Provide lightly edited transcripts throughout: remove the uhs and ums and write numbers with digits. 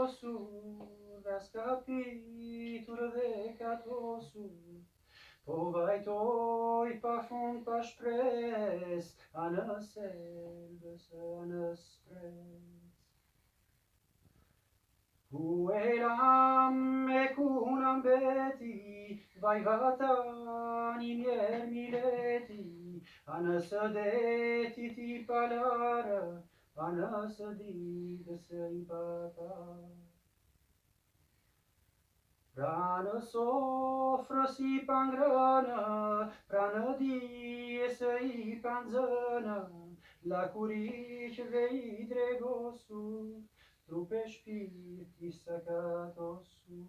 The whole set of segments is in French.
sur, das capítulo de catosu. Povai toi parfum pas pres, anas selbes anas pres. Puelam e cunam beti, vai vatani mier mileti, anas deti ti palara, anas dides impata. Prana sofră si pangrana, prana diese i panzana, la curici vei dregosu, trupe spiriti sacatosu.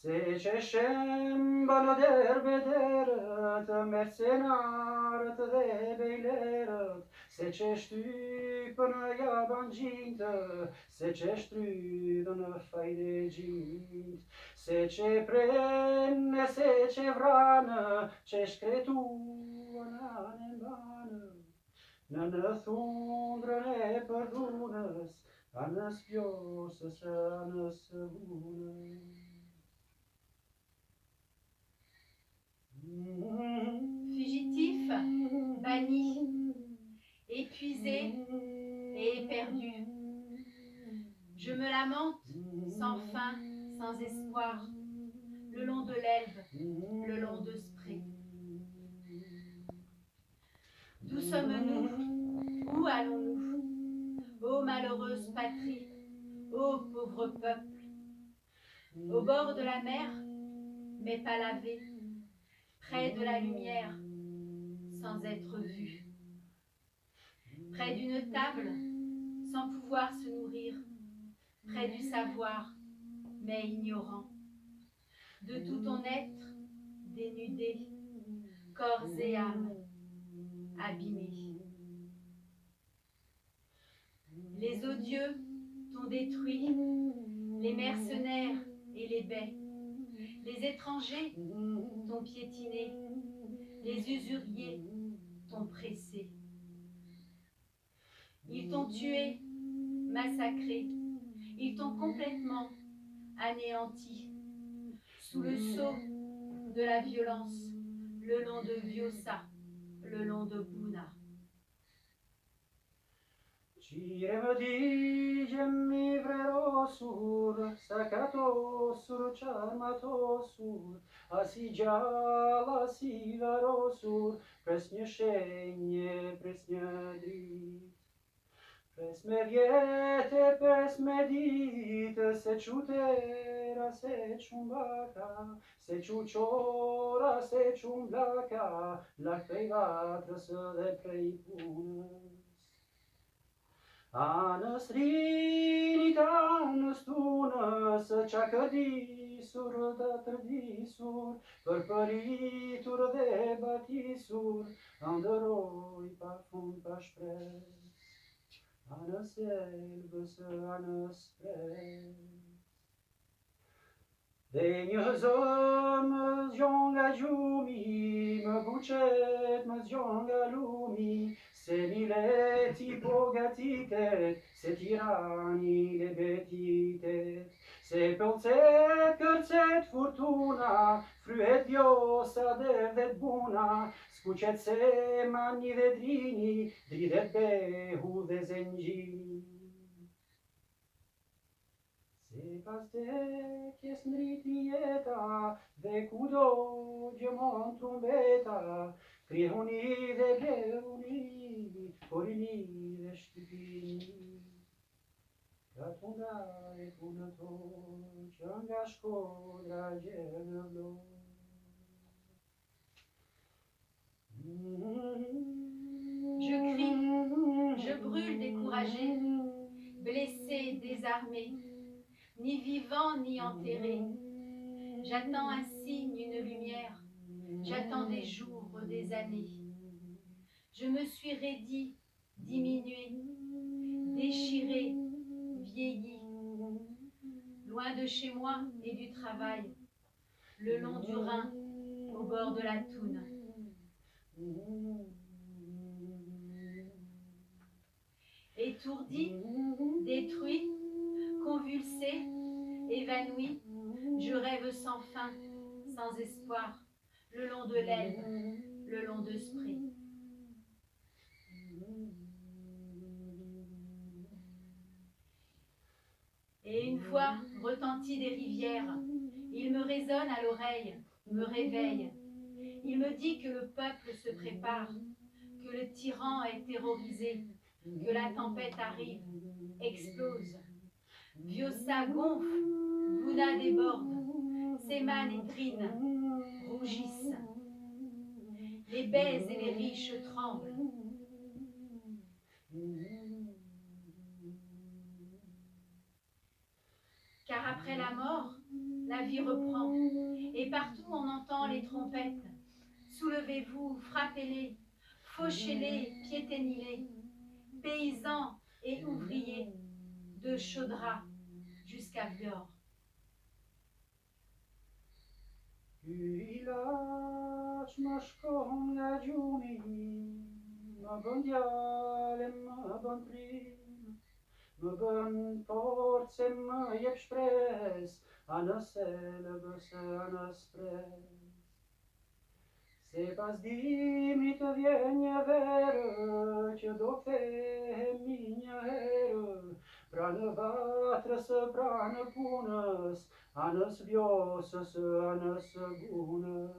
Se ce scembano derbederat, mercenarat de beilerat, se ce stupănă ia bangintă, se ce strudănă fai de gint, se ce prenne, se ce vrană, ce-și cretuana ne-mbană, nă thundră ne părdunăs, anăs piosăs, anăs bunăs. Fugitif, banni, épuisé et éperdu, je me lamente sans fin, sans espoir, le long de l'Elbe, le long de Spree. D'où sommes-nous? Où allons-nous? Ô malheureuse patrie, ô pauvre peuple, au bord de la mer, mais pas lavé, près de la lumière, sans être vu, près d'une table, sans pouvoir se nourrir, près du savoir, mais ignorant, de tout ton être dénudé, corps et âme abîmés. Les odieux t'ont détruit, les mercenaires et les baies, les étrangers t'ont piétiné, les usuriers t'ont pressé. Ils t'ont tué, massacré, ils t'ont complètement anéanti, sous le sceau de la violence, le long de Vjosa, le long de Buna. Cire digem ivrerosur, sacatosur, charmatosur, asigiala sivarosur, presniešenje, presnjadrit. Presmediete, presmedite, se ciutera, se ciumbaca, se ciuciora, se ciumblaca, la preivatras de preipunas. Anas rinitanus tunas, ceacădisur, datrdisur, părpăritur de batisur, andăroi parfum pașpres, anas elbus, anas pres. Denius hommes jonga giumi, me bucet, me jonga lumi, se mileti pogatitet, se tirani lebetitet, se pelcet cărțet furtuna, fruet viosa devet buna, scucet se mani vedrini, dridet behu de zengini. Se paste smritieta, vecudo gemon trumbeta, criuni de beuni, corini de stupini. Ratunda e punato, ciangasco dragenablo. Je crie, je brûle découragé, blessé, désarmé, ni vivant ni enterré. J'attends un signe, une lumière, j'attends des jours, des années. Je me suis raidi, diminué, déchiré, vieilli, loin de chez moi et du travail, le long du Rhin, au bord de la Toune. Et Étourdi, détruit, convulsé, évanoui, je rêve sans fin, sans espoir, le long de l'Elbe, le long de Spree. Et une voix retentit des rivières, il me résonne à l'oreille, me réveille. Il me dit que le peuple se prépare, que le tyran est terrorisé, que la tempête arrive, explose. Viosa gonfle, Buna déborde, Séman et Trine rougissent. Les baies et les riches tremblent. Car après la mort, la vie reprend, et partout on entend les trompettes. Soulevez-vous, frappez-les, fauchez-les, piétinez-les, paysans et ouvriers, de Chaudra jusqu'à Vior. Ilaç maşkom la giuni, ma bon dialem, ma bon prim, ma bon forcem, ma jebspres, anas elbes, anas pres. Se pas dimit vienia vere, ce dofe minha here, prană vatras, prană punas, anas viosas, anas bunas.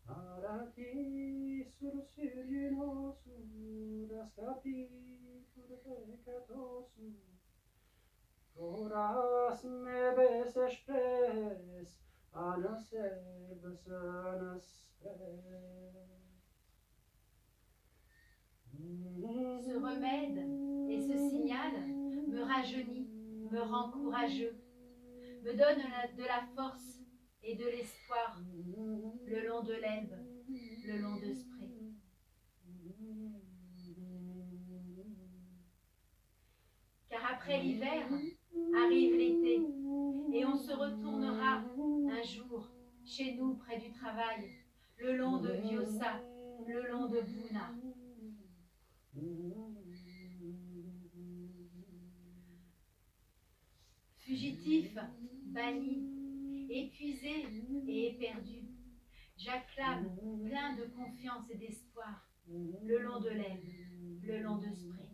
Arati surginosu, das capitur peccatosu, Horas mebes expres, anas elbes, anas pres. Ce remède et ce signal me rajeunit, me rend courageux, me donne de la force et de l'espoir le long de l'Elbe, le long de Spree. Car après l'hiver arrive l'été et on se retournera un jour chez nous près du travail, le long de Vjosa, le long de Buna. Fugitif, banni, épuisé et éperdu, j'acclame plein de confiance et d'espoir le long de l'Elbe, le long de Spree.